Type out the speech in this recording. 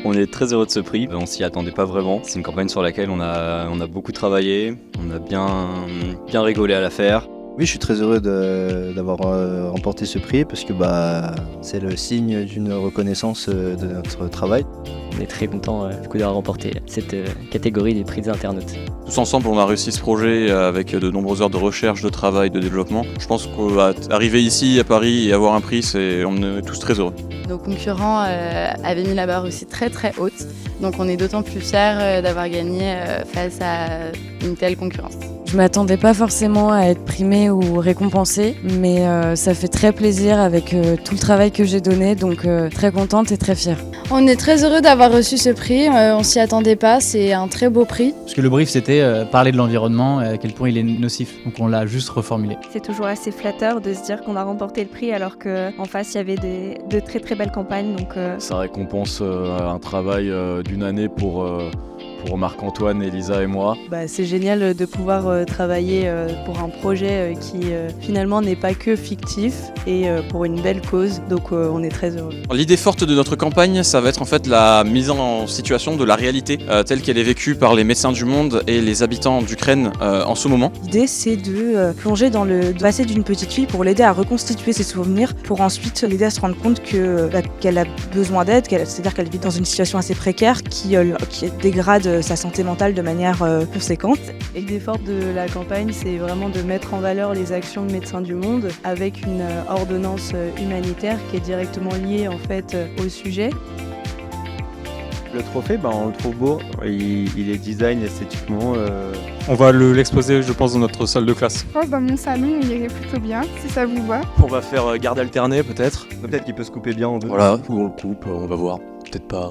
On est très heureux de ce prix, on s'y attendait pas vraiment. C'est une campagne sur laquelle on a beaucoup travaillé, on a bien rigolé à la faire. Oui, je suis très heureux d'avoir remporté ce prix parce que c'est le signe d'une reconnaissance de notre travail. On est très content d'avoir remporté cette catégorie des prix des internautes. Tous ensemble, on a réussi ce projet avec de nombreuses heures de recherche, de travail, de développement. Je pense qu'arriver ici à Paris et avoir un prix, on est tous très heureux. Nos concurrents avaient mis la barre aussi très très haute, donc on est d'autant plus fiers d'avoir gagné face à une telle concurrence. Je m'attendais pas forcément à être primée ou récompensée, mais ça fait très plaisir avec tout le travail que j'ai donné, donc très contente et très fière. On est très heureux d'avoir reçu ce prix, on s'y attendait pas, c'est un très beau prix. Parce que le brief c'était parler de l'environnement et à quel point il est nocif, donc on l'a juste reformulé. C'est toujours assez flatteur de se dire qu'on a remporté le prix alors qu'en face il y avait de très très belles campagnes. Ça récompense un travail d'une année pour Marc-Antoine, Elisa et moi. C'est génial de pouvoir travailler pour un projet qui finalement n'est pas que fictif et pour une belle cause, donc on est très heureux. L'idée forte de notre campagne, ça va être en fait la mise en situation de la réalité telle qu'elle est vécue par les médecins du monde et les habitants d'Ukraine en ce moment. L'idée c'est de plonger dans le passé d'une petite fille pour l'aider à reconstituer ses souvenirs, pour ensuite l'aider à se rendre compte qu'elle a besoin d'aide, c'est-à-dire qu'elle vit dans une situation assez précaire qui dégrade sa santé mentale de manière conséquente. Et l'idée forte de la campagne, c'est vraiment de mettre en valeur les actions de Médecins du Monde avec une ordonnance humanitaire qui est directement liée en fait au sujet. Le trophée, on le trouve beau, il est design esthétiquement. On va l'exposer, je pense, dans notre salle de classe. Je pense dans mon salon, il irait plutôt bien, si ça vous va. On va faire garde alternée peut-être. Peut-être qu'il peut se couper bien en deux. Voilà, ou on le coupe, on va voir, peut-être pas.